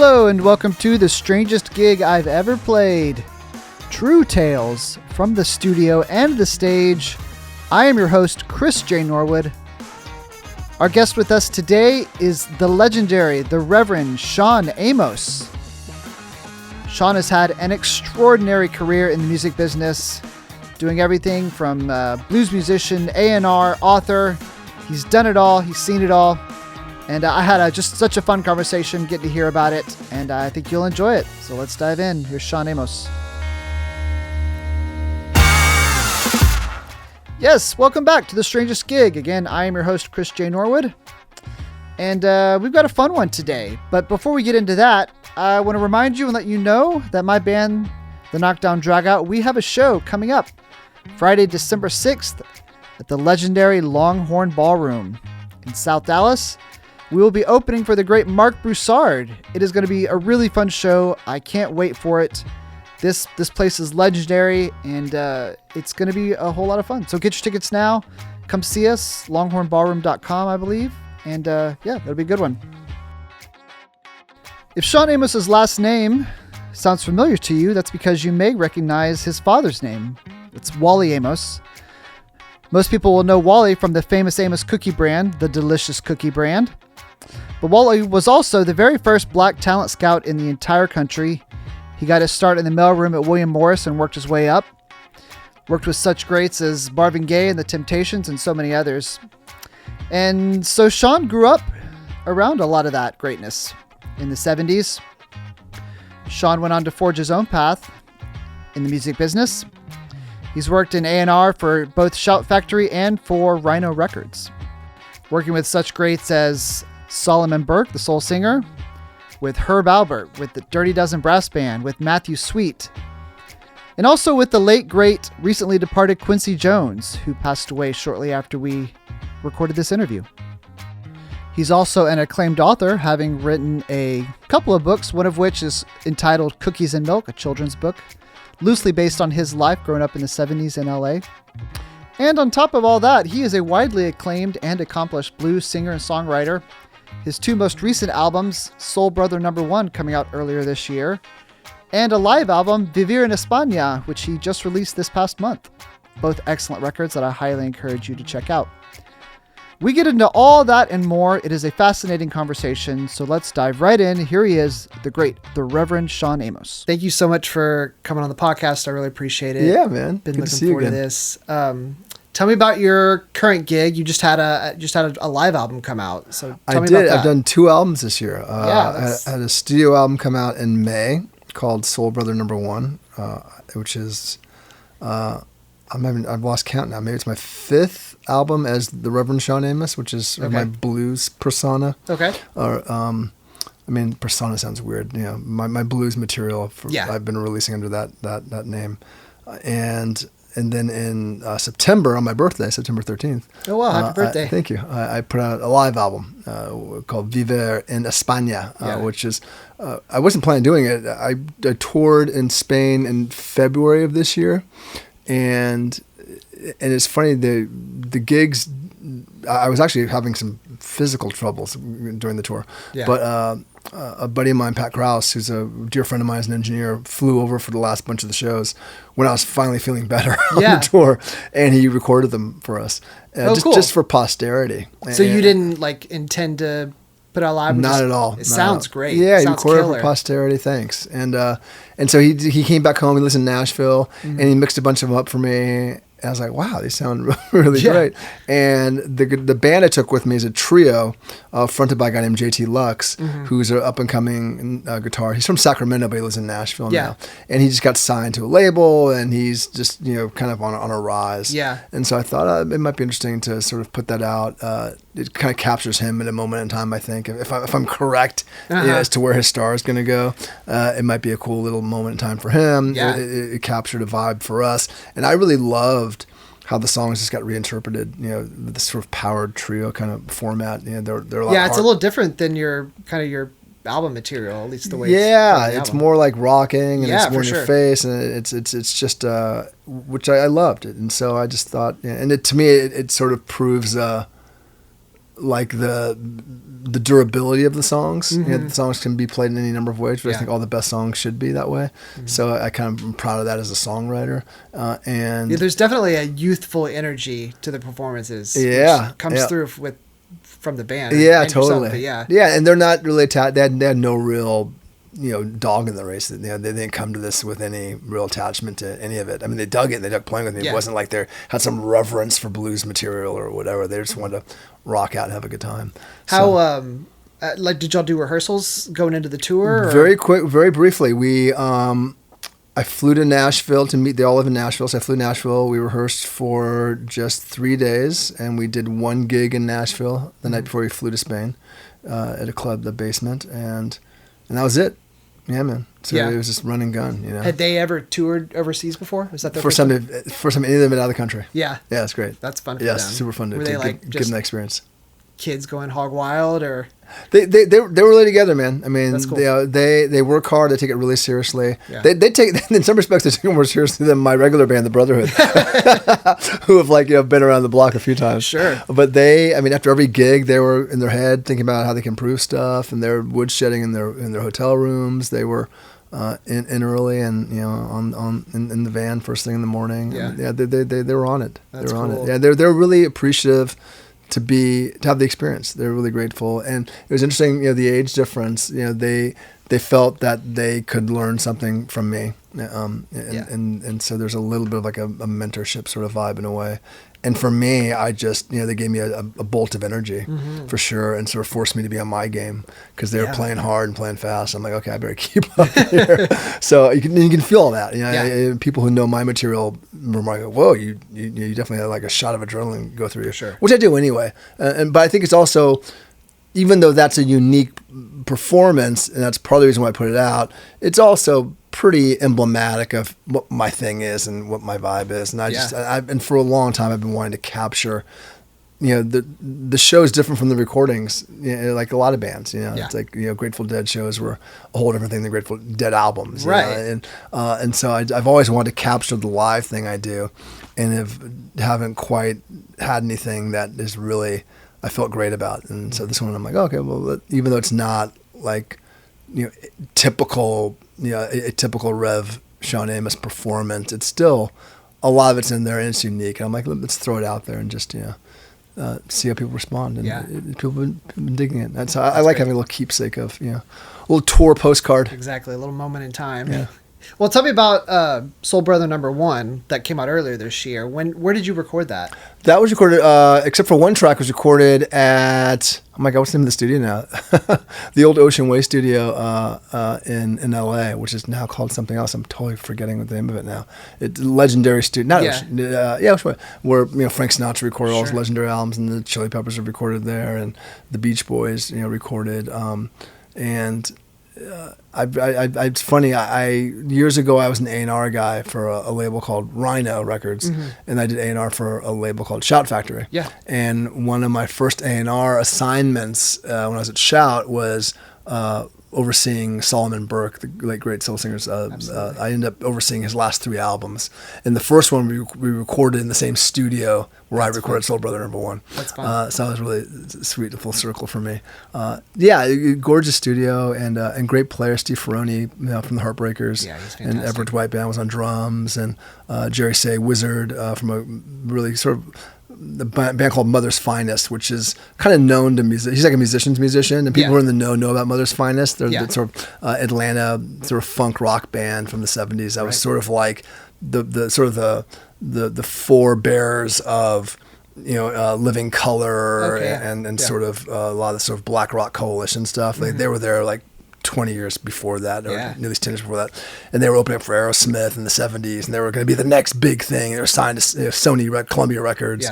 Hello and welcome to the strangest gig I've ever played. True tales from the studio and the stage. I am your host, Chris J. Norwood. Our guest with us today is the legendary, the Reverend Shawn Amos. Shawn has had an extraordinary career in the music business, doing everything from blues musician, A&R, author. He's done it all. He's seen it all. And I had just such a fun conversation getting to hear about it, and I think you'll enjoy it. So let's dive in. Here's Shawn Amos. Yes, welcome back to The Strangest Gig. Again, I am your host, Chris J. Norwood. And we've got a fun one today. But before we get into that, I want to remind you and let you know that my band, The Knockdown Dragout, we have a show coming up Friday, December 6th at the legendary Longhorn Ballroom in South Dallas. We will be opening for the great Mark Broussard. It is going to be a really fun show. I can't wait for it. This place is legendary, and it's going to be a whole lot of fun. So get your tickets now. Come see us, longhornballroom.com, I believe. And yeah, it'll be a good one. If Shawn Amos's last name sounds familiar to you, that's because you may recognize his father's name. It's Wally Amos. Most people will know Wally from the Famous Amos cookie brand, the delicious cookie brand. But Wally was also the very first black talent scout in the entire country. He got his start in the mailroom at William Morris and worked his way up. Worked with such greats as Marvin Gaye and the Temptations and so many others. And so Shawn grew up around a lot of that greatness. In the 70s, Shawn went on to forge his own path in the music business. He's worked in A&R for both Shout Factory and for Rhino Records, working with such greats as Solomon Burke, the soul singer, with Herb Alpert, with the Dirty Dozen Brass Band, with Matthew Sweet, and also with the late, great, recently departed Quincy Jones, who passed away shortly after we recorded this interview. He's also an acclaimed author, having written a couple of books, one of which is entitled Cookies and Milk, a children's book, loosely based on his life growing up in the 70s in LA. And on top of all that, he is a widely acclaimed and accomplished blues singer and songwriter. His two most recent albums, Soul Brother No. 1 coming out earlier this year, and a live album, Vivir en España, which he just released this past month. Both excellent records that I highly encourage you to check out. We get into all that and more. It is a fascinating conversation, so let's dive right in. Here he is, the great, the Reverend Shawn Amos. Thank you so much for coming on the podcast. I really appreciate it. Yeah, man. Been Good looking to see you forward to again. this. Tell me about your current gig. You just had a live album come out. So tell me about that. I've done 2 albums this year. Yeah, I had a studio album come out in May called Soul Brother No. 1, which is I've lost count now. Maybe it's my 5th album as the Reverend Shawn Amos, which is my blues persona. Okay. Or persona sounds weird. You know, my blues material. I've been releasing under that name, and then in September, on my birthday, September 13th. Oh, wow. Happy birthday. Thank you. I put out a live album called Vivir en España, which is, I wasn't planning on doing it. I toured in Spain in February of this year. And it's funny, the gigs, I was actually having some physical troubles during the tour. Yeah. But a buddy of mine, Pat Krause, who's a dear friend of mine as an engineer, flew over for the last bunch of the shows when I was finally feeling better on the tour, and he recorded them for us, cool. just for posterity. So you didn't intend to put out live? Not at all. It sounds great. Yeah, he recorded for posterity. Thanks. And so he came back home. He lives in Nashville, and he mixed a bunch of them up for me. And I was like, wow, these sound really great. And the band I took with me is a trio fronted by a guy named JT Lux, who's an up-and-coming guitar. He's from Sacramento, but he lives in Nashville now. And he just got signed to a label, and he's just kind of on a rise. Yeah. And so I thought it might be interesting to sort of put that out. It kind of captures him at a moment in time, I think. If I'm correct as to where his star is going to go, it might be a cool little moment in time for him. Yeah. It captured a vibe for us. And I really loved how the songs just got reinterpreted, this sort of powered trio kind of format. They're a lot it's a little different than your album material, at least the way it's more like rocking, and it's more in your face, and it's just which I loved it. And so I just thought, and to me it sort of proves like the durability of the songs. You know, the songs can be played in any number of ways, but I think all the best songs should be that way. So I kind of am proud of that as a songwriter. And there's definitely a youthful energy to the performances. Yeah, which comes through from the band. Yeah, and totally. Yourself, yeah, and they're not really attached. They had no real, dog in the race. They didn't come to this with any real attachment to any of it. I mean, they dug it. They dug playing with me. Yeah. It wasn't like they had some reverence for blues material or whatever. They just wanted to rock out and have a good time. How did y'all do rehearsals going into the tour? Or? Very briefly. I flew to Nashville to meet. They all live in Nashville, so I flew to Nashville. We rehearsed for just 3 days, and we did one gig in Nashville the night before we flew to Spain at a club, The Basement, and that was it. Yeah, man. So it was just run and gun. Had they ever toured overseas before? Was that their first time? First time any of them been out of the country. Yeah. Yeah, it's great. That's fun for them. Super fun to Were they like give them the experience. Kids going hog wild, or they were really together, man. I mean, that's cool. they work hard. They take it really seriously. Yeah. They take, in some respects, they take it more seriously than my regular band, The Brotherhood, who have been around the block a few times. Sure. But after every gig, they were in their head thinking about how they can improve stuff, and they're woodshedding in their hotel rooms. They were in early and in the van first thing in the morning. Yeah. And, they were on it. That's they were on cool. it. Yeah, they're really appreciative to have the experience. They're really grateful, and it was interesting. The age difference. They felt that they could learn something from me, and so there's a little bit of like a mentorship sort of vibe in a way. And for me, I just they gave me a bolt of energy for sure, and sort of forced me to be on my game because they were playing hard and playing fast. I'm like, okay, I better keep up here. So you can feel all that. People who know my material were like, whoa, you definitely had like a shot of adrenaline go through you, sure. Which I do anyway. But I think it's also, even though that's a unique performance, and that's part of the reason why I put it out, it's also pretty emblematic of what my thing is and what my vibe is. And and for a long time I've been wanting to capture, the show is different from the recordings, like a lot of bands, it's like, Grateful Dead shows were a whole different thing than Grateful Dead albums. Right. And so I've always wanted to capture the live thing I do, and haven't quite had anything that is really, I felt great about. And so this one I'm like, okay, well, even though it's not like, typical, a typical Rev Shawn Amos performance, it's still, a lot of it's in there and it's unique. And I'm like, let's throw it out there and just, see how people respond. And people have been digging it. That's I like having a little keepsake of, a little tour postcard. Exactly. A little moment in time. Yeah. Well, tell me about Soul Brother #1 that came out earlier this year. Where did you record that? That was recorded, except for one track, was recorded at, oh my God, what's the name of the studio now? The old Ocean Way studio in LA, which is now called something else. I'm totally forgetting the name of it now. It's a legendary studio. Not Ocean, Ocean Way, where Frank Sinatra recorded all his legendary albums, and the Chili Peppers have recorded there, and the Beach Boys recorded. It's funny. I years ago I was an A&R guy for a label called Rhino Records, and I did A&R for a label called Shout Factory. Yeah. And one of my first A&R assignments when I was at Shout was overseeing Solomon Burke, the late great soul singer. I ended up overseeing his last 3 albums, and the first one we recorded in the same studio where I recorded Soul Brother #1. That's fun. So that was really sweet, a full circle for me. Gorgeous studio and great player, Steve Ferroni from the Heartbreakers. Yeah, he's fantastic. And Everett White Band was on drums, and Jerry Say Wizard from a really sort of the band called Mother's Finest, which is kind of known to music. He's like a musician's musician, and people who are in the know about Mother's Finest. They're the sort of Atlanta sort of funk rock band from the 70s. That was sort of like the forebears of Living Color and sort of a lot of the sort of Black Rock Coalition stuff. They were there like 20 years before that, or at least 10 years before that, and they were opening up for Aerosmith in the 70s, and they were going to be the next big thing. They were signed to Sony, Columbia Records,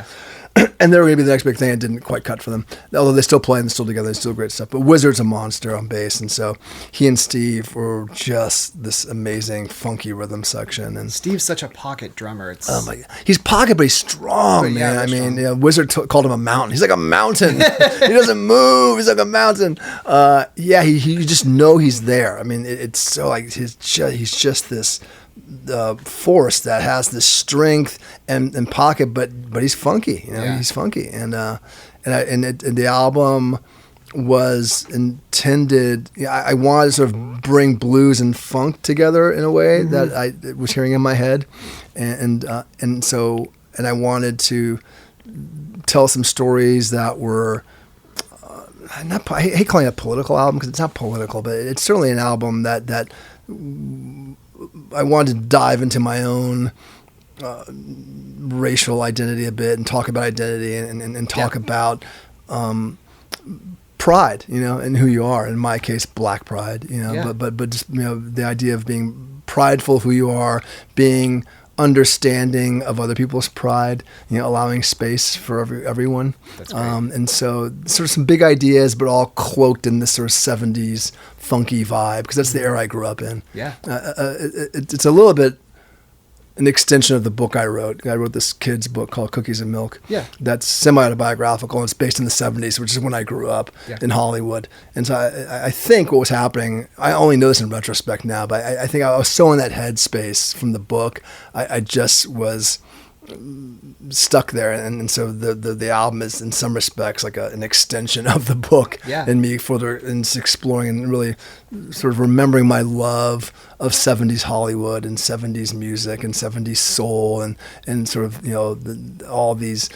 and they were going to be the next big thing. It didn't quite cut for them, although they still play and still together. They're still great stuff. But Wizard's a monster on bass, and so he and Steve were just this amazing funky rhythm section. And Steve's such a pocket drummer. He's pocket, but he's strong, man. I mean, Wizard called him a mountain. He's like a mountain. He doesn't move. He's like a mountain. You just know he's there. I mean, it's so like he's just this force that has the strength and pocket, but he's funky. He's funky, and the album was intended. I wanted to sort of bring blues and funk together in a way that I was hearing in my head, and I wanted to tell some stories that were. I hate calling it a political album because it's not political, but it's certainly an album that I wanted to dive into my own racial identity a bit and talk about identity and talk about pride, in who you are. In my case, Black pride, but just the idea of being prideful of who you are, being understanding of other people's pride, allowing space for everyone. That's great. And so sort of some big ideas, but all cloaked in this sort of 70s funky vibe, because that's the era I grew up in. Yeah. It's a little bit an extension of the book I wrote. I wrote this kid's book called Cookies and Milk. Yeah. That's semi-autobiographical, and it's based in the 70s, which is when I grew up in Hollywood. And so I think what was happening, I only know this in retrospect now, but I think I was so in that headspace from the book. I just was stuck there, and so the album is in some respects like an extension of the book, and me further exploring and really sort of remembering my love of 70s Hollywood and 70s music and 70s soul and sort of all these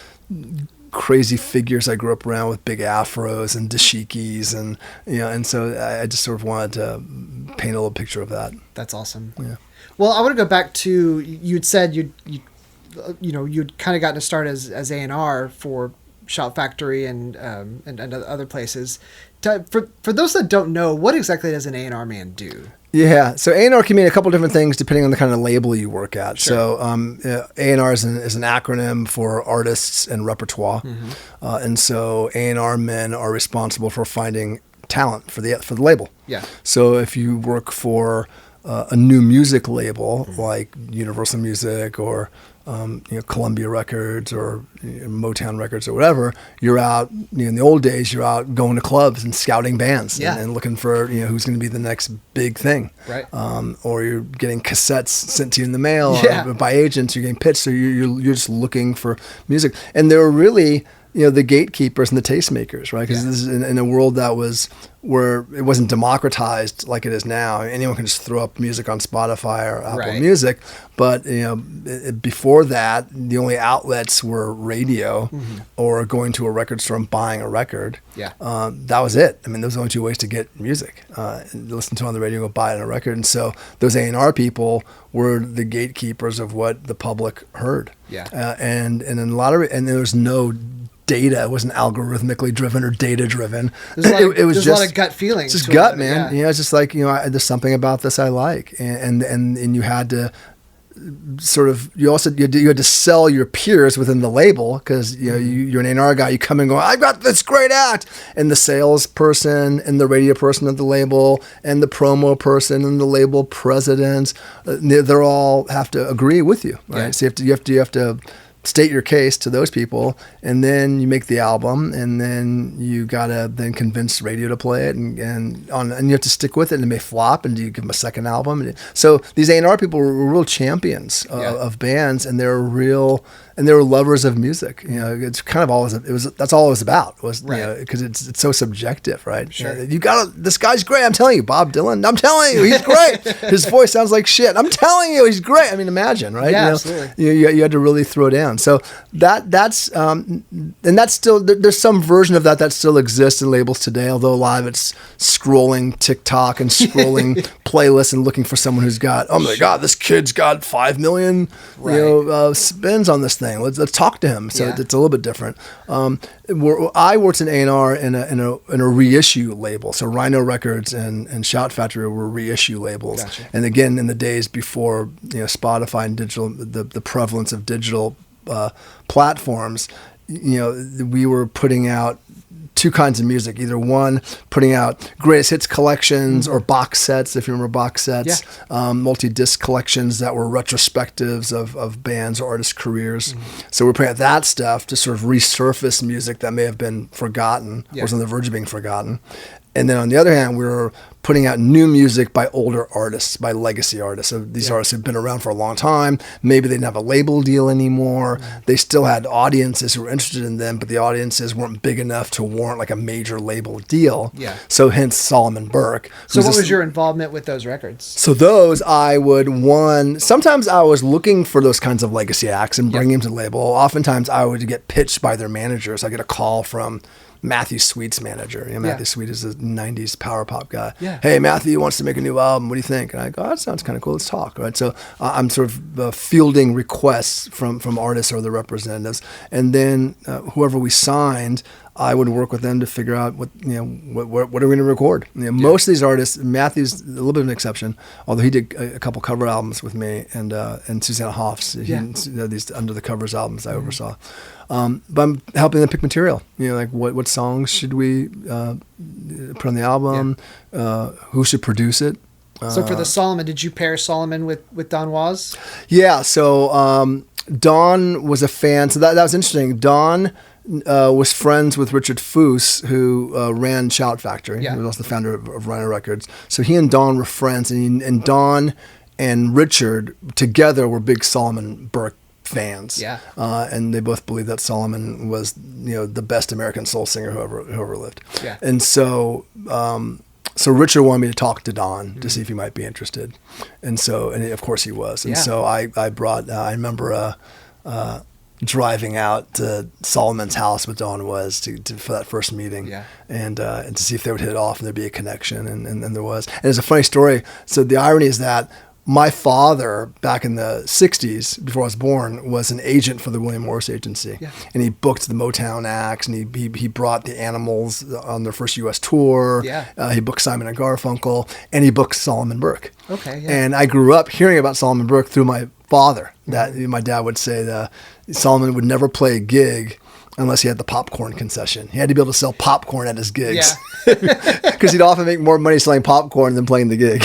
crazy figures I grew up around with big afros and dashikis and so I just sort of wanted to paint a little picture of that. That's awesome. Yeah. Well, I want to go back to, you'd said you'd kind of gotten to start as A&R for Shout Factory and other places. For those that don't know, what exactly does an A&R man do? Yeah, so A&R can mean a couple different things depending on the kind of label you work at. Sure. So A&R is an acronym for artists and repertoire, and so A&R men are responsible for finding talent for the label. Yeah. So if you work for a new music label like Universal Music or Columbia Records or Motown Records or whatever, you're out, in the old days, you're out going to clubs and scouting bands and looking for, who's going to be the next big thing. Right. Or you're getting cassettes sent to you in the mail or by agents, you're getting pitched. So you're just looking for music. And there were really, the gatekeepers and the tastemakers, right? Because this is in a world that was where it wasn't democratized like it is now. Anyone can just throw up music on Spotify or Apple Music. But before that, the only outlets were radio or going to a record store and buying a record. Yeah. That was it. I mean, those were the only two ways to get music. Listen to it on the radio, go buy it on a record. And so those A&R people were the gatekeepers of what the public heard. Yeah. And in a lot of and there was no data. It wasn't algorithmically driven or data driven. It was just a lot of gut feelings. Just gut, man. It's just like, there's something about this I like. And you had to sort of, you had to sell your peers within the label because, you're an A&R guy. You come and go, I've got this great act. And the salesperson and the radio person at the label and the promo person and the label president, they're all have to agree with you, right? Yeah. So you have to state your case to those people, and then you make the album, and then you gotta then convince radio to play it, and you have to stick with it, and it may flop, and you give them a second album. So these A&R people were real champions of bands, and they were lovers of music. It's kind of all that's all it was about, because it's so subjective, right? Sure. This guy's great. I'm telling you, Bob Dylan. I'm telling you, he's great. His voice sounds like shit. I'm telling you, he's great. I mean, imagine, right? Yeah, absolutely. You had to really throw down. So that's still, there's some version of that still exists in labels today, although a lot of it's scrolling TikTok and scrolling playlists and looking for someone who's got, oh my God, this kid's got 5 million spins on this thing. Let's talk to him. So it's a little bit different. I worked in A&R in a reissue label. So Rhino Records and Shout Factory were reissue labels. Gotcha. And again, in the days before Spotify and digital, the prevalence of digital platforms, we were putting out two kinds of music. Either one, putting out greatest hits collections or box sets, if you remember box sets, multi-disc collections that were retrospectives of bands or artists' careers. So we're putting out that stuff to sort of resurface music that may have been forgotten or was on the verge of being forgotten. And then on the other hand, we were putting out new music by older artists, by legacy artists. So these artists have been around for a long time. Maybe they didn't have a label deal anymore. They still had audiences who were interested in them, but the audiences weren't big enough to warrant like a major label deal. Yeah. So hence Solomon Burke. So what was your involvement with those records? So those sometimes I was looking for those kinds of legacy acts and bring them to the label. Oftentimes I would get pitched by their managers. I get a call from Matthew Sweet's manager. Matthew Sweet is a 90s power pop guy. Yeah. Hey, Matthew wants to make a new album. What do you think? And I go, that sounds kind of cool. Let's talk. Right. So I'm sort of fielding requests from artists or their representatives. And then whoever we signed, I would work with them to figure out what are we going to record. Most of these artists, Matthew's a little bit of an exception, although he did a couple cover albums with me and Susanna Hoffs. These Under the Covers albums I oversaw. But I'm helping them pick material. Like what songs should we put on the album? Who should produce it? So for the Solomon, did you pair Solomon with Don Was? Yeah. So Don was a fan. So that was interesting. Don was friends with Richard Foos, who ran Shout Factory. He was also the founder of Rhino Records. So he and Don were friends, and Don and Richard together were big Solomon Burke fans. Yeah. And they both believed that Solomon was, the best American soul singer who ever lived. Yeah. And so so Richard wanted me to talk to Don to see if he might be interested. And of course he was. And so I brought I remember driving out to Solomon's house with Don Was for that first meeting, and to see if they would hit it off and there'd be a connection, and there was. And it's a funny story. So the irony is that my father, back in the 60s, before I was born, was an agent for the William Morris Agency. Yeah. And he booked the Motown acts, and he brought the Animals on their first U.S. tour. Yeah. He booked Simon and Garfunkel, and he booked Solomon Burke. Okay. Yeah. And I grew up hearing about Solomon Burke through my father. That my dad would say that Solomon would never play a gig unless he had the popcorn concession. He had to be able to sell popcorn at his gigs. Because he'd often make more money selling popcorn than playing the gig.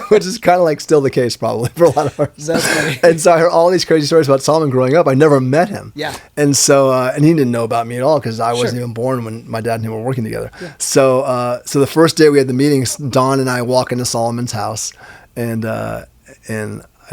Which is kind of like still the case probably for a lot of artists. That's funny. And so I heard all these crazy stories about Solomon growing up. I never met him. Yeah. And so, and he didn't know about me at all because I wasn't even born when my dad and him were working together. Yeah. So the first day we had the meetings, Don and I walk into Solomon's house, and I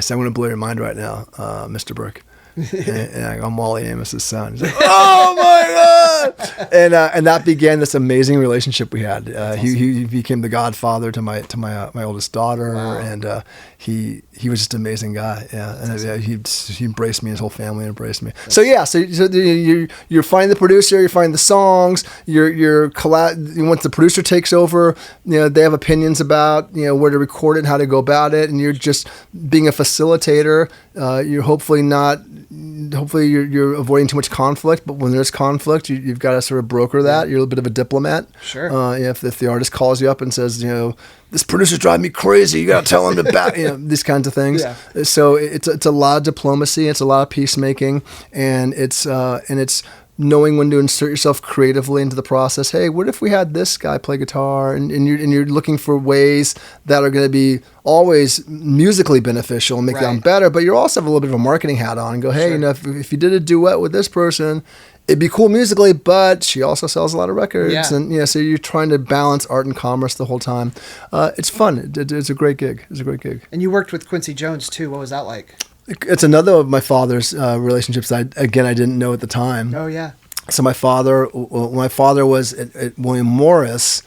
said, I'm going to blow your mind right now, Mr. Burke. and I go, I'm Wally Amos' son. He's like, oh my God! And that began this amazing relationship we had. He became the godfather to my oldest daughter, and he was just an amazing guy. Yeah, and he embraced me. His whole family embraced me. So you're finding the producer, you're finding the songs. Once the producer takes over, they have opinions about where to record it, how to go about it, and you're just being a facilitator. You're hopefully you're avoiding too much conflict, but when there's conflict, you've got to sort of broker that. You're a little bit of a diplomat. Sure. If the artist calls you up and says, this producer's driving me crazy, you got to tell him to back, these kinds of things. Yeah. So it's a lot of diplomacy, it's a lot of peacemaking, and it's knowing when to insert yourself creatively into the process. Hey, what if we had this guy play guitar? And you're looking for ways that are going to be always musically beneficial and make them better, but you also have a little bit of a marketing hat on and go, hey, if you did a duet with this person, it'd be cool musically, but she also sells a lot of records. Yeah. And so you're trying to balance art and commerce the whole time. It's fun. It's a great gig. And you worked with Quincy Jones too. What was that like? It's another of my father's relationships I didn't know at the time. Oh, yeah. So when my father was at William Morris,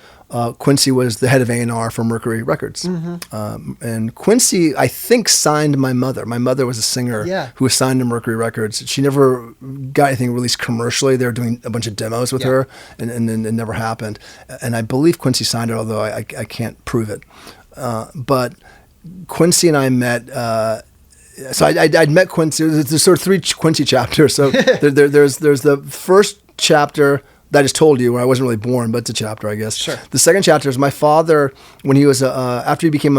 Quincy was the head of A&R for Mercury Records. Mm-hmm. And Quincy, I think, signed my mother. My mother was a singer who was signed to Mercury Records. She never got anything released commercially. They were doing a bunch of demos with her, and then it never happened. And I believe Quincy signed her, although I can't prove it. But Quincy and I met... So I'd met Quincy. There's sort of three Quincy chapters. So there's the first chapter that I just told you where I wasn't really born, but it's a chapter, I guess. Sure. The second chapter is my father when he was after he became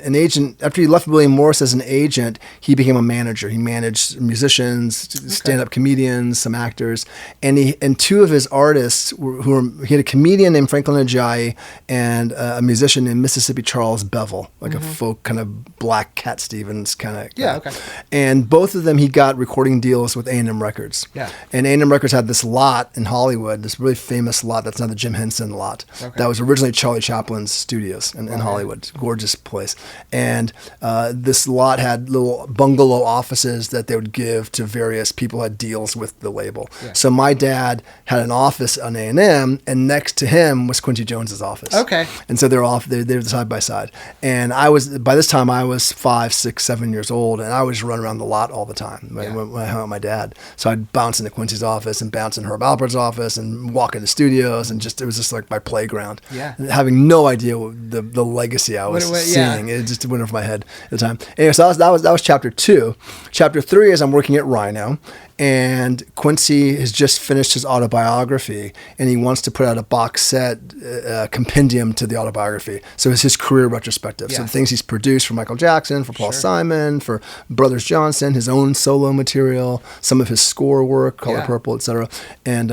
an agent. After he left William Morris as an agent, he became a manager. He managed musicians, stand-up comedians, some actors, and two of his artists he had a comedian named Franklin Ajayi and a musician named Mississippi Charles Bevel, like a folk kind of black Cat Stevens kind of. Yeah, okay. And both of them, he got recording deals with A&M Records. Yeah. And A&M Records had this lot in Hollywood, this really famous lot that's now the Jim Henson lot. Okay. That was originally Charlie Chaplin's studios in Hollywood. Gorgeous place. And this lot had little bungalow offices that they would give to various people who had deals with the label. Yeah. So my dad had an office on A&M, and next to him was Quincy Jones's office. Okay. And so they were side by side. And by this time I was 5, 6, 7 years old, and I was running around the lot all the time when I hung out with my dad. So I'd bounce into Quincy's office and bounce in Herb Alpert's office and walk into studios, and it was just like my playground. Yeah. Having no idea what the legacy I was seeing. It just went over my head at the time. Anyway, so that was chapter 2. Chapter 3 is I'm working at Rhino, and Quincy has just finished his autobiography, and he wants to put out a box set compendium to the autobiography. So it's his career retrospective. Yeah. So the things he's produced for Michael Jackson, for Paul Simon, for Brothers Johnson, his own solo material, some of his score work, Color Purple, etc. And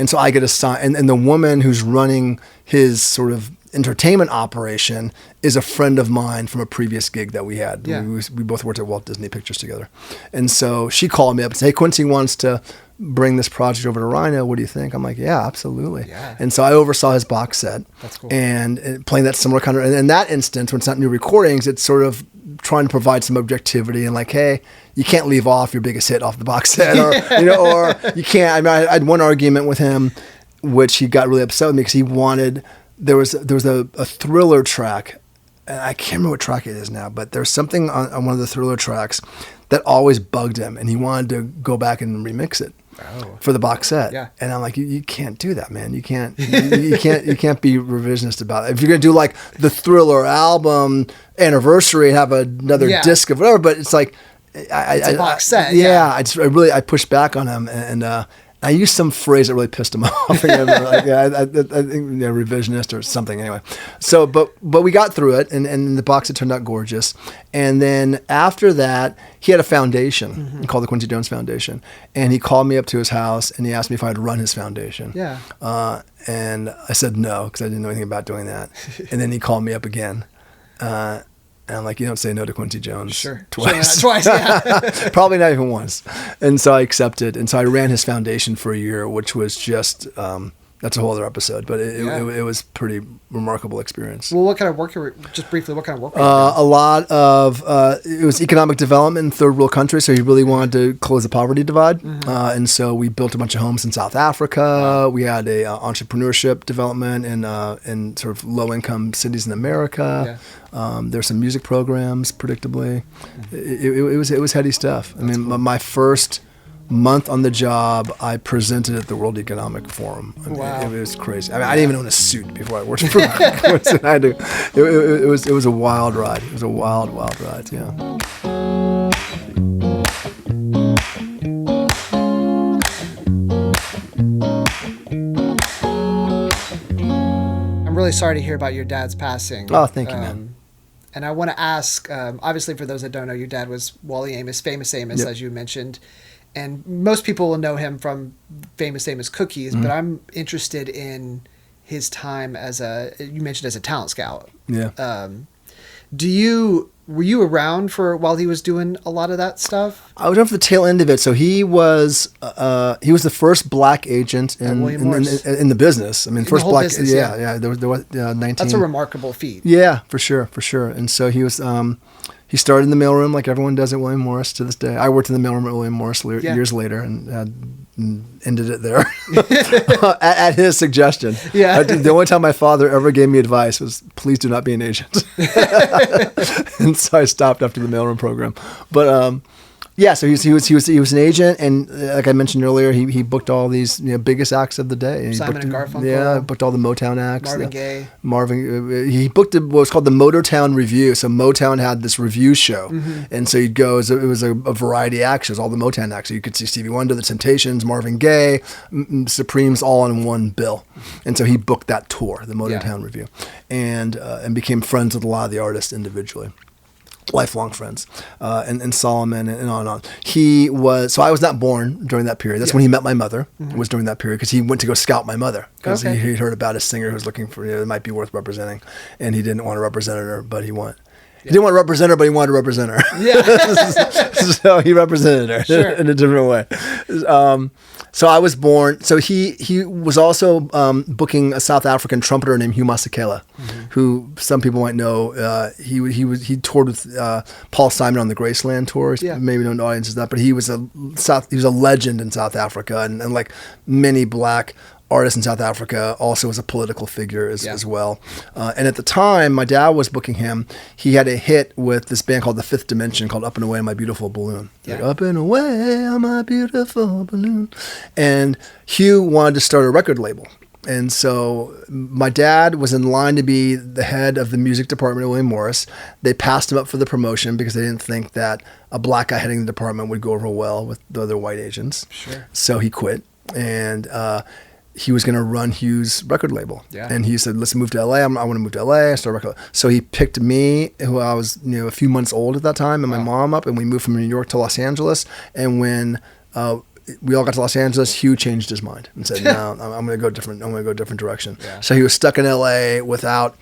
so I get assigned, and the woman who's running his sort of entertainment operation is a friend of mine from a previous gig that we had. Yeah. We both worked at Walt Disney Pictures together. And so she called me up and said, hey, Quincy wants to bring this project over to Rhino. What do you think? I'm like, yeah, absolutely. Yeah. And so I oversaw his box set. That's cool. And playing that similar kind of, and in that instance, when it's not new recordings, it's sort of trying to provide some objectivity and like, hey, you can't leave off your biggest hit off the box set, or or you can't. I mean, I had one argument with him, which he got really upset with me because he wanted. There was a Thriller track, and I can't remember what track it is now, but there's something on one of the Thriller tracks that always bugged him, and he wanted to go back and remix it for the box set. Yeah. And I'm like, you can't do that, man. You can't you can't be revisionist about it. If you're gonna do like the Thriller album anniversary and have another disc of whatever, but it's like it's a box set. Yeah. I pushed back on him, and I used some phrase that really pissed him off. I think revisionist or something. Anyway, so but we got through it, and the box set turned out gorgeous. And then after that, he had a foundation called the Quincy Jones Foundation, and he called me up to his house and he asked me if I'd run his foundation. Yeah. And I said no because I didn't know anything about doing that. And then he called me up again. And I'm like, you don't say no to Quincy Jones twice. Sure, yeah. Probably not even once. And so I accepted. And so I ran his foundation for a year, which was just, that's a whole other episode, but it was pretty remarkable experience. Well, what kind of work, just briefly, what kind of work? A lot of, it was economic development in third world countries. So he really wanted to close the poverty divide. And so we built a bunch of homes in South Africa. Wow. We had a entrepreneurship development in sort of low income cities in America. Yeah. There's some music programs, predictably. It was heady stuff. That's cool. My first month on the job, I presented at the World Economic Forum. I mean, wow. It was crazy. I mean, I didn't even own a suit before I worked for Quincy. It was a wild ride. It was a wild ride. Yeah. I'm really sorry to hear about your dad's passing. Oh, thank you, man. And I want to ask, obviously, for those that don't know, your dad was Wally Amos, Famous Amos, yep. as you mentioned. And most people will know him from Famous Amos Cookies, but I'm interested in his time you mentioned as a talent scout. Yeah. Were you around while he was doing a lot of that stuff? I was around for the tail end of it. So he was the first black agent in the business. I mean, first black. Business, yeah. There was 19. That's a remarkable feat. Yeah, for sure. And so he was. He started in the mailroom like everyone does at William Morris to this day. I worked in the mailroom at William Morris years later and ended it there at his suggestion. Yeah. The only time my father ever gave me advice was, please do not be an agent. And so I stopped after the mailroom program. But Yeah, so he was an agent, and like I mentioned earlier, he booked all these biggest acts of the day. Simon and Garfunkel. Yeah, booked all the Motown acts. Marvin Gaye. He booked what was called the Motown Review. So Motown had this review show, and so you'd go. It was a variety act shows, all the Motown acts. So you could see Stevie Wonder, The Temptations, Marvin Gaye, Supremes, all on one bill. And so he booked that tour, the Motown Review, and became friends with a lot of the artists individually. Lifelong friends, and Solomon and on and on. So I was not born during that period. That's when he met my mother, was during that period, because he went to go scout my mother, because he heard about a singer who was looking for, it might be worth representing, and he didn't want to represent her, but he wanted. He didn't want to represent her, but he wanted to represent her. Yeah. So he represented her in a different way. So I was born. So he was also booking a South African trumpeter named Hugh Masekela, who some people might know. He toured with Paul Simon on the Graceland tour. Maybe no audiences that, but he was a legend in South Africa, and like many black artist in South Africa, also as a political figure as well. And at the time, my dad was booking him. He had a hit with this band called The Fifth Dimension called Up and Away, My Beautiful Balloon. Yeah. Like, up and away, my beautiful balloon. And Hugh wanted to start a record label. And so my dad was in line to be the head of the music department at William Morris. They passed him up for the promotion because they didn't think that a black guy heading the department would go over well with the other white agents. Sure. So he quit. And he was going to run Hugh's record label. Yeah. And he said, let's move to LA. I want to move to LA. Start a record label. So he picked me, who I was a few months old at that time, and my mom up, and we moved from New York to Los Angeles. And when we all got to Los Angeles, Hugh changed his mind and said, no, I'm going to go different. I'm going to go a different direction. Yeah. So he was stuck in LA without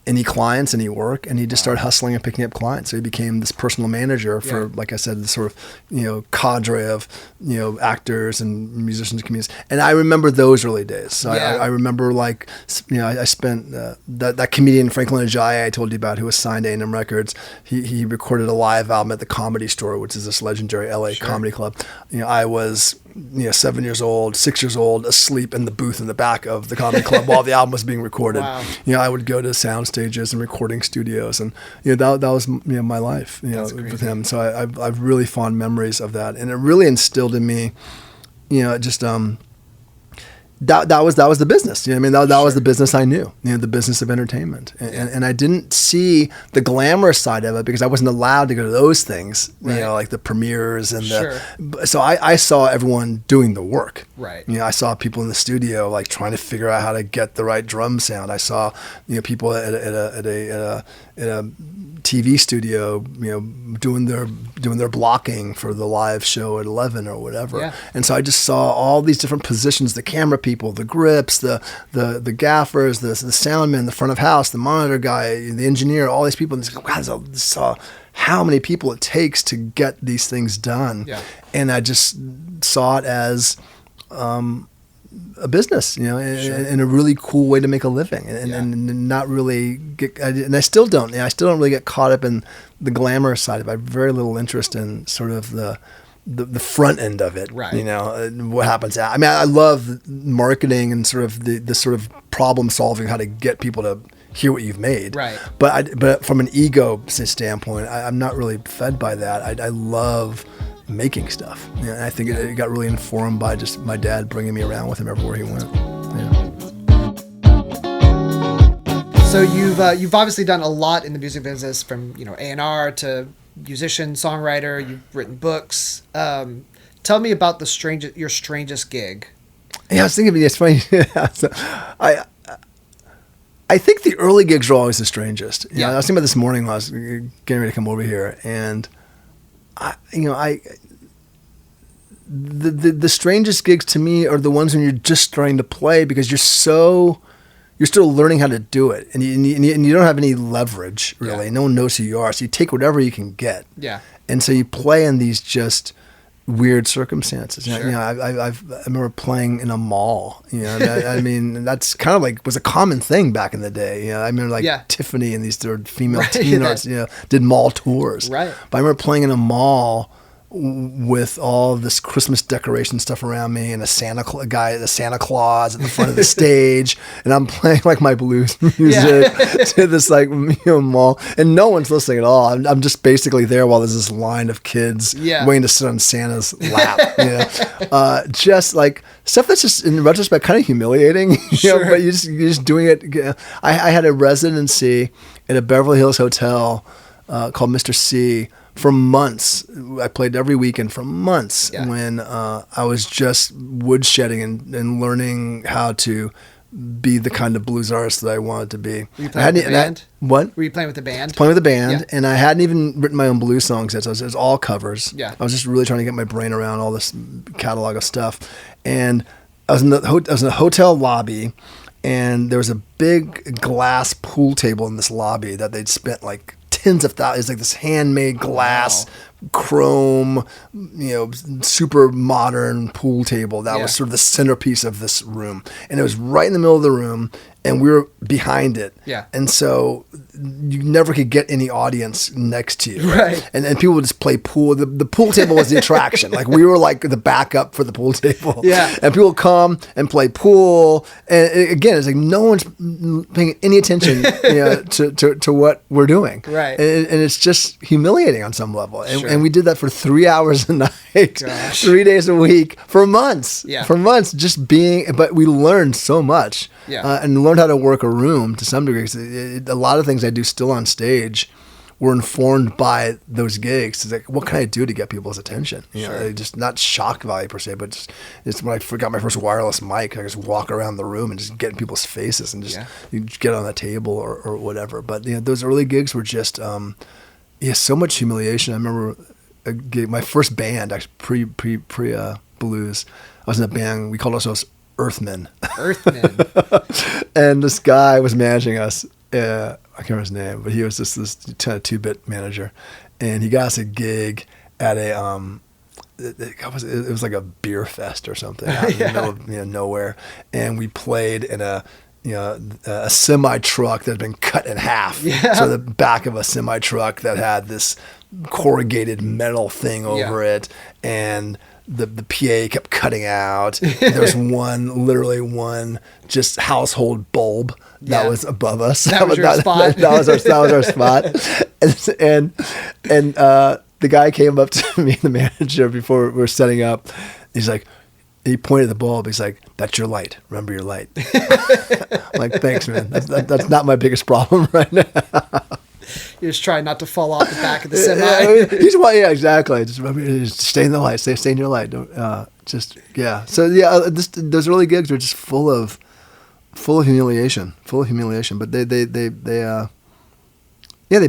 any clients, any work, and he just started hustling and picking up clients. So he became this personal manager for, like I said, this sort of, cadre of, actors and musicians and comedians. And I remember those early days. So I remember I spent that comedian Franklin Ajayi I told you about, who was signed to A&M Records. He recorded a live album at the Comedy Store, which is this legendary LA comedy club. I was 7 years old, 6 years old, asleep in the booth in the back of the comedy club while the album was being recorded. Wow. I would go to sound stages and recording studios, and that was my life with him. So I've really fond memories of that, and it really instilled in me just that was the business. That was the business I knew. The business of entertainment, and I didn't see the glamorous side of it because I wasn't allowed to go to those things. Like the premieres and so I saw everyone doing the work. Right. I saw people in the studio like trying to figure out how to get the right drum sound. I saw people at a TV studio, doing their blocking for the live show at 11 or whatever. Yeah. And so I just saw all these different positions: the camera people, the grips, the gaffers, the soundman, the front of house, the monitor guy, the engineer, all these people. And I saw how many people it takes to get these things done. Yeah. And I just saw it as a business, and a really cool way to make a living, and not really get. And I still don't. I still don't really get caught up in the glamorous side of it. I have very little interest in sort of the front end of it. Right. What happens. I mean, I love marketing and sort of the sort of problem solving, how to get people to hear what you've made. Right. But from an ego standpoint, I'm not really fed by that. I love making stuff. I think it got really informed by just my dad bringing me around with him everywhere he went. So you've obviously done a lot in the music business, from A&R to musician, songwriter. You've written books. Tell me about your strangest gig. Yeah, I was thinking, it's funny. So, I think the early gigs are always the strangest. I was thinking about this morning when I was getting ready to come over here, and the strangest gigs to me are the ones when you're just starting to play, because you're still learning how to do it, and you don't have any leverage really. Yeah. No one knows who you are, so you take whatever you can get. Yeah. And so you play in these just weird circumstances. Sure. I remember playing in a mall. I mean, that's kind of was a common thing back in the day. I remember Tiffany and these female teen artists, did mall tours. Right. But I remember playing in a mall with all of this Christmas decoration stuff around me, and the Santa Claus at the front of the stage, and I'm playing like my blues music to this like mall, and no one's listening at all. I'm just basically there while there's this line of kids waiting to sit on Santa's lap. Just like stuff that's just in retrospect kind of humiliating. Sure. But you're just doing it. I had a residency at a Beverly Hills hotel called Mr. C. for months. I played every weekend for months when I was just woodshedding and learning how to be the kind of blues artist that I wanted to be. Were you playing with the band? What? Were you playing with the band? Playing with the band, and I hadn't even written my own blues songs yet, so it was all covers. Yeah. I was just really trying to get my brain around all this catalog of stuff. And I was in the hotel lobby, and there was a big glass pool table in this lobby that they'd spent like tens of thousands, like this handmade glass, chrome, super modern pool table that was sort of the centerpiece of this room. And it was right in the middle of the room, and we were behind it. Yeah. And so you never could get any audience next to you. Right. And people would just play pool. The pool table was the attraction. Like we were like the backup for the pool table. Yeah. And people would come and play pool. And again, it's like no one's paying any attention to what we're doing. Right. And it's just humiliating on some level. And we did that for 3 hours a night, 3 days a week for months. Yeah. For months, just but we learned so much. Yeah. And learned how to work a room to some degree. A lot of things I do still on stage were informed by those gigs. It's like, what can I do to get people's attention? Just not shock value per se, but it's when I forgot my first wireless mic, I just walk around the room and just get in people's faces and just you get on the table or whatever. But those early gigs were just so much humiliation. I remember a gig, my first band, actually pre blues. I was in a band. We called ourselves Earthmen. And this guy was managing us. I can't remember his name, but he was just this kind of 2-bit manager, and he got us a gig at a it was like a beer fest or something out in the middle of nowhere, and we played in a semi truck that had been cut in half. Yeah. So the back of a semi truck that had this corrugated metal thing over it, and the PA kept cutting out. There was literally one just household bulb that was above us. That was your spot. That was our spot. And the guy came up to me, the manager, before we were setting up. He's like, he pointed at the bulb. He's like, "That's your light. Remember your light." I'm like, "Thanks, man. That's not my biggest problem right now." You're just trying not to fall off the back of the semi. Exactly. Just remember, just stay in the light. Stay in your light. Don't, So those early gigs were just full of humiliation. But they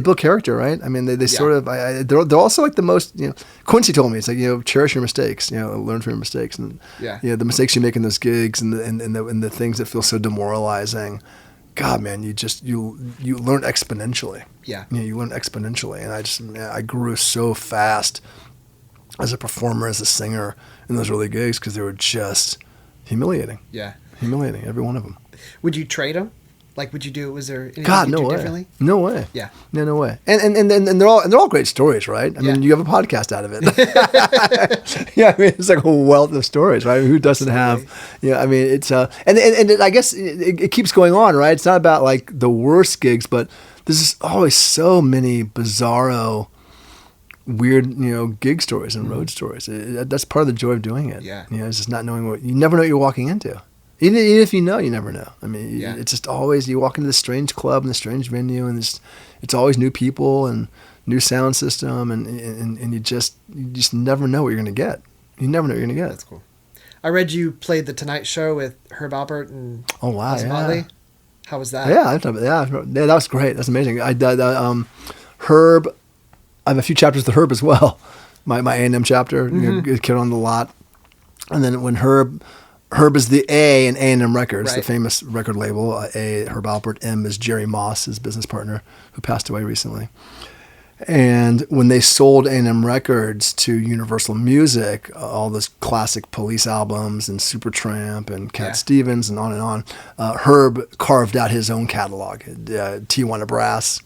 build character, right? I mean, they sort of. They're also like the most. Quincy told me, it's like cherish your mistakes. Learn from your mistakes, and the mistakes you make in those gigs and the things that feel so demoralizing. God, man, you learn exponentially. Yeah. You learn exponentially. And I grew so fast as a performer, as a singer in those early gigs because they were just humiliating. Yeah. Humiliating, every one of them. Would you trade them? Like, would you do? Was there anything you do way. differently? No way. Yeah. No way. And they're all great stories, right? I mean, you have a podcast out of it. Yeah, I mean, it's like a wealth of stories, right? Who doesn't have? I mean, it's and I guess it keeps going on, right? It's not about like the worst gigs, but there's just always so many bizarro, weird, gig stories and road stories. That's part of the joy of doing it. Yeah. It's just not knowing you never know what you're walking into. Even if you know, you never know. I mean, it's just always, you walk into this strange club and this strange venue, and it's always new people and new sound system, and you just never know what you're going to get. You never know what you're going to get. That's cool. I read you played The Tonight Show with Herb Alpert and Motley. How was that? Yeah, that was great. That's amazing. Herb, I have a few chapters with Herb as well. My A&M chapter, kid on the lot. And then when Herb is the A in A&M Records, the famous record label. A, Herb Alpert. M is Jerry Moss, his business partner, who passed away recently. And when they sold A&M Records to Universal Music, all those classic Police albums and Supertramp and Cat Stevens and on, Herb carved out his own catalog. Tijuana Brass,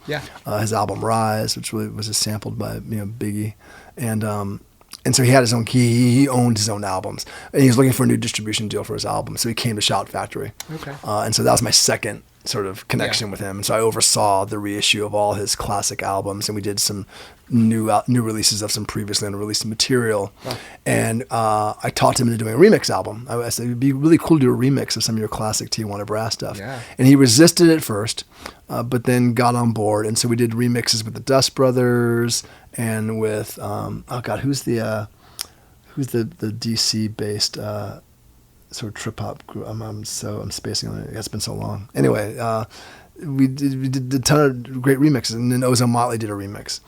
his album Rise, which really was sampled by Biggie, and And so he had his own key. He owned his own albums, and he was looking for a new distribution deal for his album. So he came to Shout Factory. Okay. And so that was my second sort of connection with him. And so I oversaw the reissue of all his classic albums, and we did some new releases of some previously unreleased material. Wow. And I talked him into doing a remix album. I said, it'd be really cool to do a remix of some of your classic Tijuana Brass stuff. Yeah. And he resisted at first, but then got on board. And so we did remixes with the Dust Brothers and with, who's the DC based sort of trip hop group. I'm spacing on it. It's been so long. Anyway, we did a ton of great remixes, and then Ozone Motley did a remix.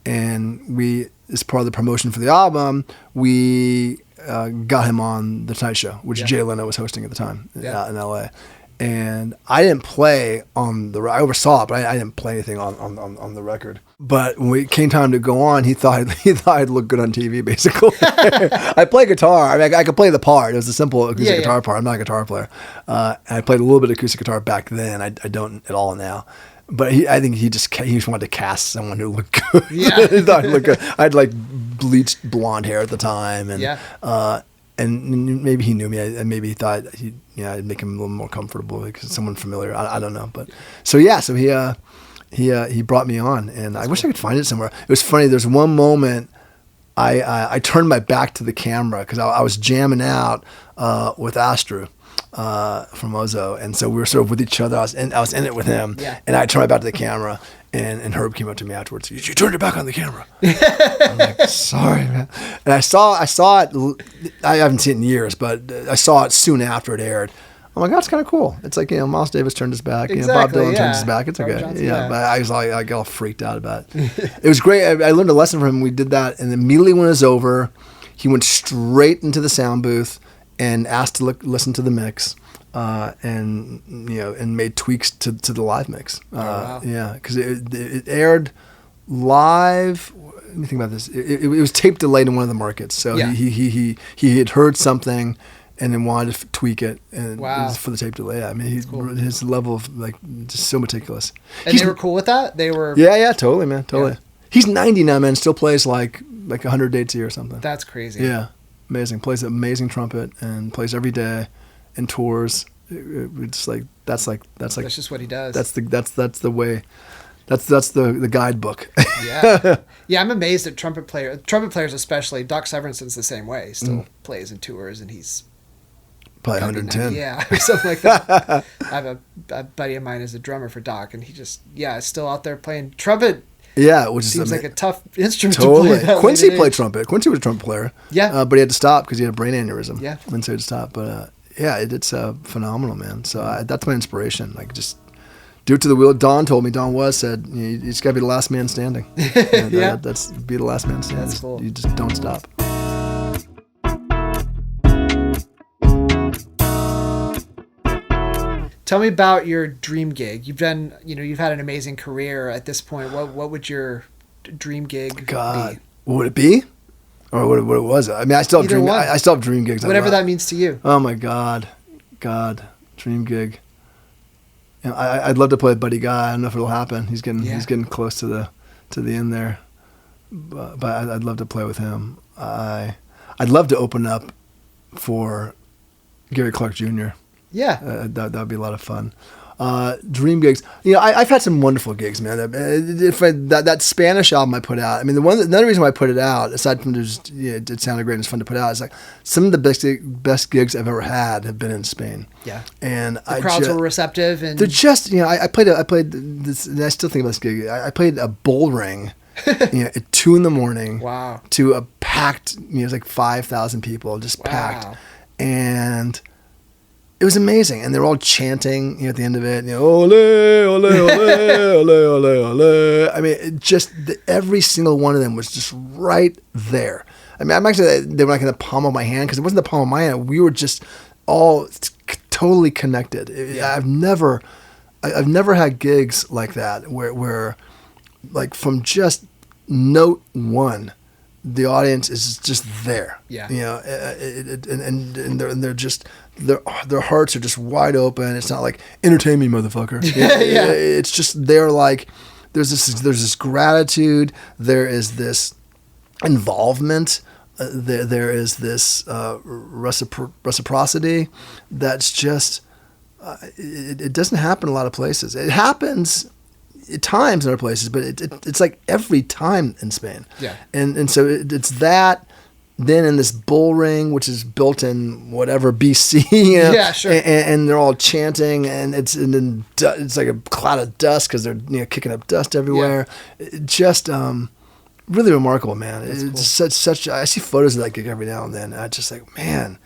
And we, as part of the promotion for the album, we got him on The Tonight Show, which Jay Leno was hosting at the time in LA. And I didn't play on I oversaw it, but I didn't play anything on the record. But when it came time to go on, he thought I'd look good on TV, basically. I play guitar. I mean, I could play the part. It was a simple acoustic guitar part. I'm not a guitar player. And I played a little bit of acoustic guitar back then. I don't at all now. But I think he just wanted to cast someone who looked good. Yeah. He thought I'd look good. I had like bleached blonde hair at the time, and and maybe he knew me. And maybe he thought I'd make him a little more comfortable because someone familiar. I don't know, but so he brought me on, and I wish I could find it somewhere. It was funny. There's one moment I turned my back to the camera because I was jamming out with Astru. From Ozo, and so we were sort of with each other. I was in it with him, and I turned my back to the camera, and Herb came up to me afterwards. You turned your back on the camera. I'm like, sorry, man. And I saw it. I haven't seen it in years, but I saw it soon after it aired. Oh my God, it's kind of cool. It's like Miles Davis turned his back. Bob Dylan turned his back. It's okay. But I was like, I got all freaked out about it. It was great. I learned a lesson from him. We did that, and immediately when it was over, he went straight into the sound booth and asked to listen to the mix, and made tweaks to the live mix. Wow. Yeah, because it aired live. Let me think about this. It was tape delayed in one of the markets, so he had heard something and then wanted to tweak it, and it was for the tape delay. I mean, his level of just so meticulous. And they were cool with that. They were. Yeah, totally, man, totally. Yeah. He's 90 now, man. Still plays like 100 dates a year or something. That's crazy. Yeah. Amazing. Plays an amazing trumpet and plays every day and tours. It's like that's just what he does. That's the way. That's the guidebook. Yeah. I'm amazed at trumpet players especially. Doc Severinsen's the same way. He still plays and tours, and he's probably 110. Yeah, or something like that. I have a buddy of mine as a drummer for Doc, and he just is still out there playing trumpet. Yeah, which seems like a tough instrument totally. to play. Quincy played trumpet. Quincy was a trumpet player. Yeah. But he had to stop because he had a brain aneurysm. Yeah. And so he had to stop. But it's phenomenal, man. So that's my inspiration. Like, just do it to the wheel. Don said, you just got to be the last man standing. And, that's be the last man standing. That's cool. You just don't stop. Tell me about your dream gig. You've done, you've had an amazing career at this point. What would your dream gig be? What would it be? Or what was it? I mean, I still have dream gigs. Whatever that means to you. Oh my God, dream gig. I'd love to play with Buddy Guy. I don't know if it'll happen. He's getting close to the end there, but I'd love to play with him. I'd love to open up for Gary Clark Jr. Yeah. That would be a lot of fun. Dream gigs. I've had some wonderful gigs, man. That Spanish album I put out, I mean, another reason why I put it out, aside from just, it sounded great and it's fun to put out, is like some of the best gigs I've ever had have been in Spain. Yeah. And the crowds were receptive. And they're just, I played this, and I still think about this gig. I played a bull ring, at 2 a.m. Wow. To a packed, it was like 5,000 people, just packed. And it was amazing, and they're all chanting at the end of it. Ole, ole, ole, ole, ole, ole. I mean, every single one of them was just right there. I mean, I'm actually, they were like in the palm of my hand, because it wasn't the palm of my hand. We were just all totally connected. I've never had gigs like that where like from just note one, the audience is just there. Yeah. And they're just. Their hearts are just wide open. It's not like entertain me, motherfucker. It's just they're like there's this gratitude. There is this involvement. there is this reciprocity that's just it doesn't happen in a lot of places. It happens at times in other places, but it's like every time in Spain. Yeah. And so it's that. Then in this bull ring, which is built in whatever BC, Yeah, sure. and they're all chanting, and it's like a cloud of dust because they're kicking up dust everywhere. Yeah. It just really remarkable, man. That's it's cool. such. I see photos of that gig every now and then. I just like, man,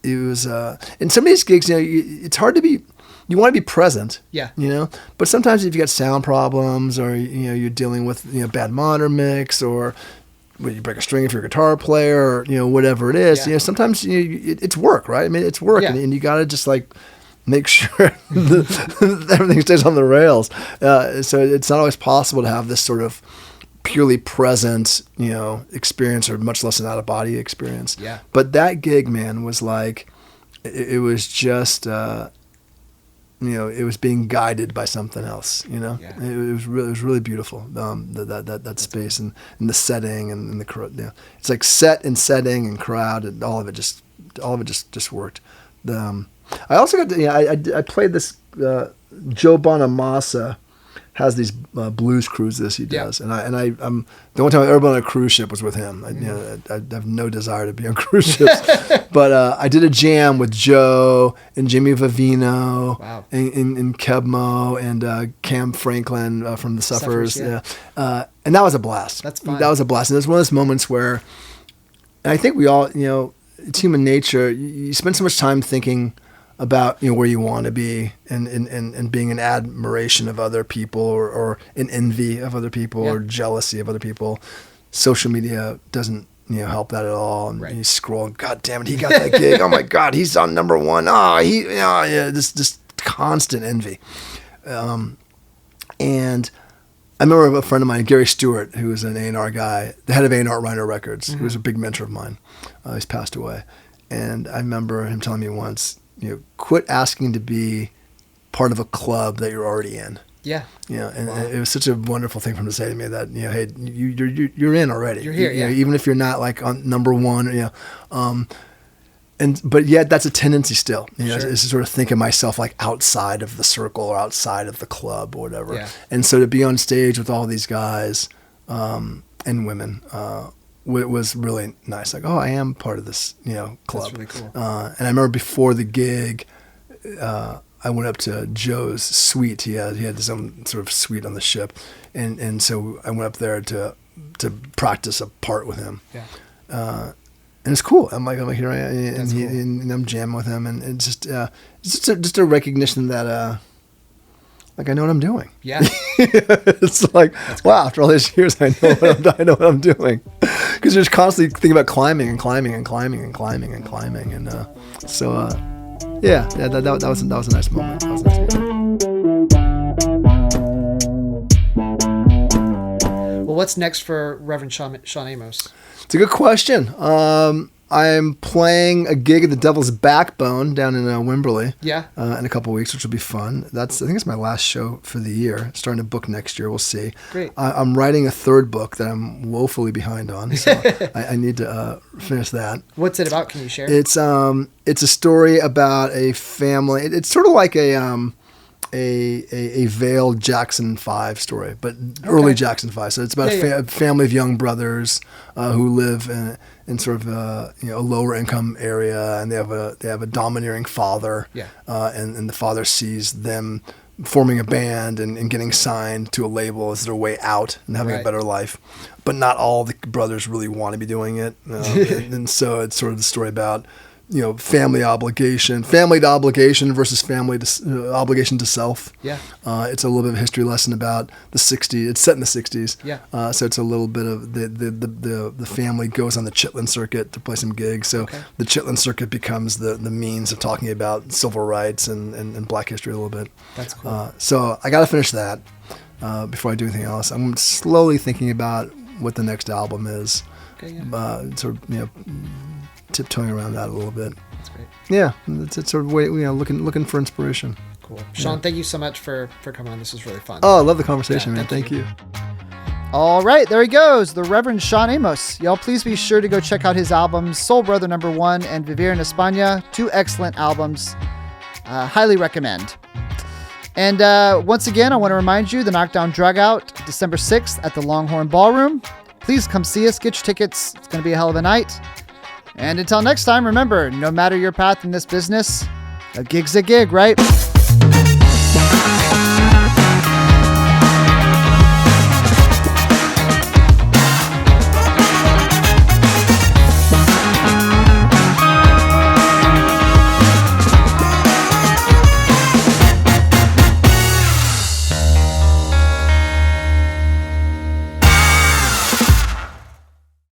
it was. In some of these gigs, it's hard to be. You want to be present, yeah. But sometimes if you got sound problems, or you're dealing with bad monitor mix, or when you break a string if you're a guitar player, or whatever it is, sometimes it's work, right? I mean, it's work, yeah. and you got to just like make sure that everything stays on the rails. So it's not always possible to have this sort of purely present, experience, or much less an out of body experience. Yeah. But that gig, man, was like, it was just. It was being guided by something else. Yeah. It was really beautiful. That space and the setting and the crowd. It's like set and setting and crowd, and all of it just worked. I also got I played this. Joe Bonamassa has these blues cruises he does, and I'm the only time I've ever been on a cruise ship was with him. I have no desire to be on cruise ships, but I did a jam with Joe and Jimmy Vivino, wow. and Kebmo and Cam Franklin from the Suffers, yeah. And that was a blast. That's fun. That was a blast, and it was one of those moments where, and I think we all, it's human nature. You spend so much time thinking about where you want to be and being in admiration of other people or in envy of other people, or jealousy of other people. Social media doesn't help that at all. And you scroll, God damn it, he got that gig. Oh my God, he's on number one. This constant envy. And I remember a friend of mine, Gary Stewart, who was an A&R guy, the head of A&R at Rhino Records, who was a big mentor of mine. He's passed away. And I remember him telling me once, quit asking to be part of a club that you're already in. Yeah. And it was such a wonderful thing for him to say to me that, hey, you're in already. You're here, even if you're not like on number one, but yet that's a tendency still, Sure. is to sort of think of myself like outside of the circle or outside of the club or whatever. Yeah. And so to be on stage with all these guys and women, it was really nice. Like, I am part of this, club. That's really cool. And I remember before the gig, I went up to Joe's suite. He had his own sort of suite on the ship, and so I went up there to practice a part with him. Yeah. And it's cool. I'm like here I am, and I'm jamming with him, and it's just a recognition that like I know what I'm doing. Yeah. It's like, wow, after all these years, I know what I'm doing. Because you're just constantly thinking about climbing, and so that was a nice moment. That was a nice moment. Well, what's next for Reverend Shawn Amos? It's a good question. I'm playing a gig at the Devil's Backbone down in Wimberley. Yeah. In a couple of weeks, which will be fun. I think it's my last show for the year. Starting to book next year. We'll see. Great. I'm writing a third book that I'm woefully behind on, so I need to finish that. What's it about? Can you share? It's a story about a family. It's sort of like a veiled Jackson 5 story, but early Jackson 5. So it's about a family of young brothers who live in sort of a lower income area, and they have a domineering father. Yeah. And the father sees them forming a band and getting signed to a label as their way out and having a better life. But not all the brothers really want to be doing it. And so it's sort of the story about family obligation versus family obligation to self. Yeah. It's a little bit of a history lesson about the 60s. It's set in the 60s. Yeah. So it's a little bit of the family goes on the Chitlin circuit to play some gigs. So the Chitlin circuit becomes the means of talking about civil rights and black history a little bit. That's cool. So I got to finish that before I do anything else. I'm slowly thinking about what the next album is. Okay, yeah. Sort of, tiptoeing around that a little bit. That's great. Yeah, it's sort of way, looking for inspiration. Cool. Shawn, thank you so much for coming on. This was really fun. Oh, I love the conversation, man. Thank you. All right, there he goes, the Reverend Shawn Amos. Y'all please be sure to go check out his albums, Soul Brother No. 1 and Vivir en España. 2 excellent albums. Highly recommend. And once again, I want to remind you, the Knockdown Drugout, December 6th at the Longhorn Ballroom. Please come see us, get your tickets. It's going to be a hell of a night. And until next time, remember, no matter your path in this business, a gig's a gig, right?